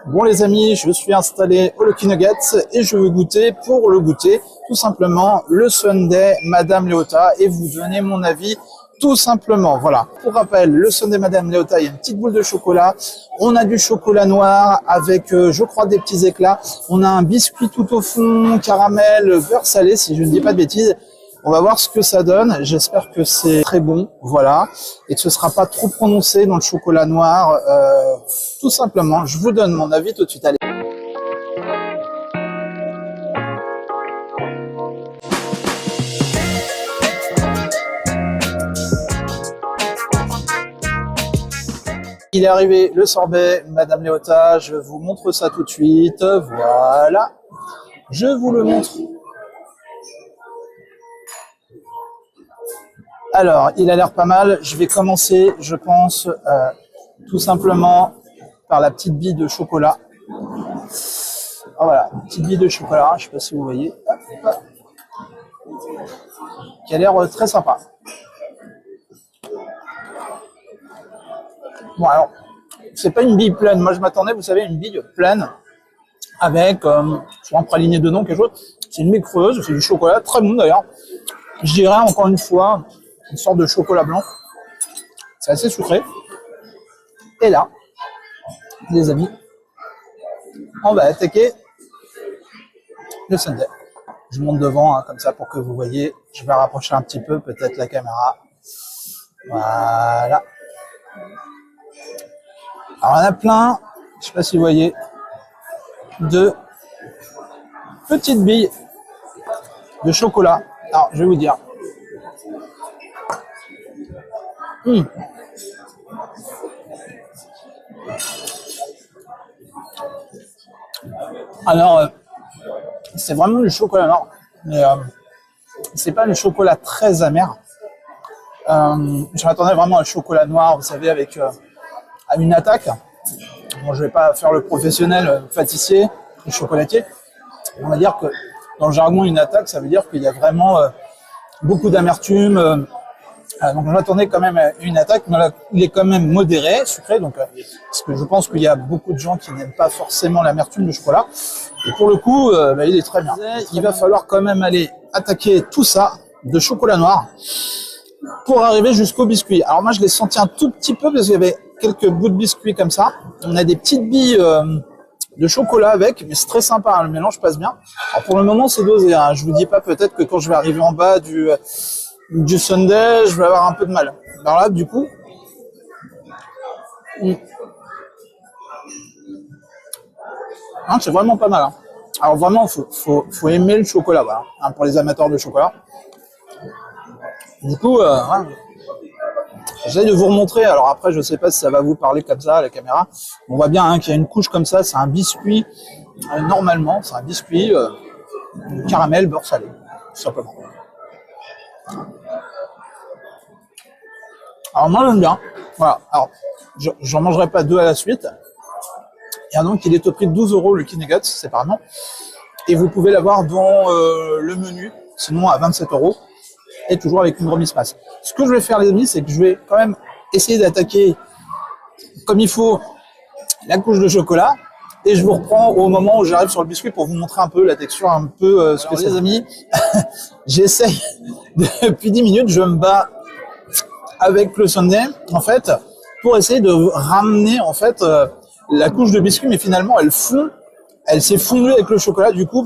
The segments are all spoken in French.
Bon les amis, je suis installé au Lucky Nuggets et je veux goûter pour le goûter tout simplement le sundae Madame Leota et vous donner mon avis tout simplement. Voilà. Pour rappel, le sundae Madame Leota, il y a une petite boule de chocolat. On a du chocolat noir avec, je crois, des petits éclats. On a un biscuit tout au fond, caramel, beurre salé, si je ne dis pas de bêtises. On va voir ce que ça donne. J'espère que c'est très bon, voilà, et que ce sera pas trop prononcé dans le chocolat noir. Tout simplement, je vous donne mon avis tout de suite. Allez. Il est arrivé le sorbet Madame Leota. Je vous montre ça tout de suite. Voilà, je vous le montre. Alors, il a l'air pas mal. Je vais commencer, je pense, tout simplement par la petite bille de chocolat. Ah, voilà, une petite bille de chocolat, je ne sais pas si vous voyez, qui a l'air très sympa. Bon, alors, c'est pas une bille pleine. Moi, je m'attendais, vous savez, une bille pleine avec, soit un praliné dedans, quelque chose. C'est une bille creuse, c'est du chocolat, très bon d'ailleurs. Je dirais, encore une fois, une sorte de chocolat blanc. C'est assez sucré. Et là, les amis, on va attaquer le sundae. Je monte devant, hein, comme ça, pour que vous voyez. Je vais rapprocher un petit peu, peut-être la caméra. Voilà. Alors, on a plein, je ne sais pas si vous voyez, de petites billes de chocolat. Alors, je vais vous dire. Alors, c'est vraiment du chocolat noir, mais c'est pas du chocolat très amer. Je m'attendais vraiment à un chocolat noir, vous savez, avec à une attaque. Bon, je vais pas faire le professionnel pâtissier ou chocolatier. On va dire que dans le jargon, une attaque, ça veut dire qu'il y a vraiment beaucoup d'amertume. Donc, je m'attendais quand même à une attaque, mais là, il est quand même modéré, sucré, donc parce que je pense qu'il y a beaucoup de gens qui n'aiment pas forcément l'amertume du chocolat. Et pour le coup, il est très bien. Il va falloir quand même aller attaquer tout ça de chocolat noir pour arriver jusqu'au biscuit. Alors moi, je l'ai senti un tout petit peu parce qu'il y avait quelques bouts de biscuit comme ça. On a des petites billes de chocolat avec, mais c'est très sympa, hein, le mélange passe bien. Alors pour le moment, c'est dosé. Hein. Je vous dis pas, peut-être que quand je vais arriver en bas du sundae, je vais avoir un peu de mal. Alors là, du coup, hein, c'est vraiment pas mal. Hein. Alors vraiment, faut aimer le chocolat, voilà, hein, pour les amateurs de chocolat. Du coup, hein, j'essaie de vous remontrer. Alors après, je sais pas si ça va vous parler comme ça à la caméra. On voit bien hein, qu'il y a une couche comme ça. C'est un biscuit. Normalement, c'est un biscuit caramel beurre salé, tout simplement. Alors moi j'aime bien. Voilà. Alors j'en mangerai pas deux à la suite. Et donc il est au prix de 12 € le Lucky Nuggets séparément. Et vous pouvez l'avoir dans le menu, sinon à 27 €. Et toujours avec une remise passe. Ce que je vais faire les amis, c'est que je vais quand même essayer d'attaquer comme il faut la couche de chocolat. Et je vous reprends au moment où j'arrive sur le biscuit pour vous montrer un peu la texture, un peu ce que c'est. Les amis, j'essaye depuis 10 minutes, je me bats avec le sundae, en fait, pour essayer de ramener, en fait, la couche de biscuit, mais finalement, elle s'est fondue avec le chocolat, du coup,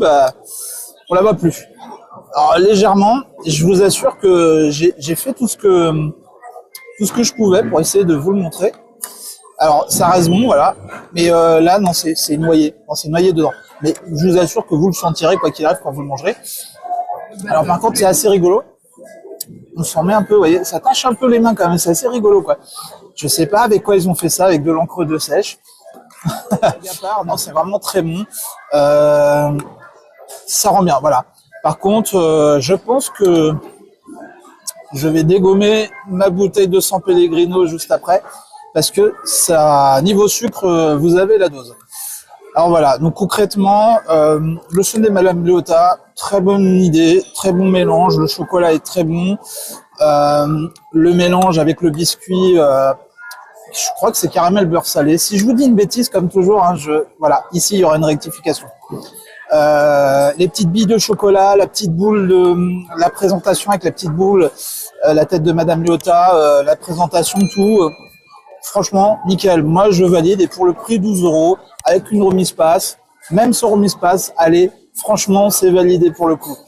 on la voit plus. Alors, légèrement, je vous assure que j'ai fait tout ce que je pouvais pour essayer de vous le montrer. Alors, ça reste bon, voilà. Mais là, non, c'est noyé. Non, c'est noyé dedans. Mais je vous assure que vous le sentirez, quoi qu'il arrive, quand vous le mangerez. Alors, par contre, c'est assez rigolo. On s'en met un peu, vous voyez, ça tâche un peu les mains quand même, c'est assez rigolo, quoi. Je sais pas avec quoi ils ont fait ça, avec de l'encre de sèche. Non, c'est vraiment très bon. Ça rend bien, voilà. Par contre, je pense que je vais dégommer ma bouteille de San Pellegrino juste après, parce que ça, niveau sucre, vous avez la dose. Alors voilà, donc concrètement, le sundae Madame Leota, très bonne idée, très bon mélange, le chocolat est très bon, le mélange avec le biscuit Je crois que c'est caramel beurre salé. Si je vous dis une bêtise, comme toujours, hein, voilà, ici il y aura une rectification. Les petites billes de chocolat, la petite boule la présentation avec la petite boule, la tête de Madame Lyotta, la présentation, tout. Franchement, nickel. Moi, je valide. Et pour le prix 12 €, avec une remise passe, même sans remise passe, allez, franchement, c'est validé pour le coup.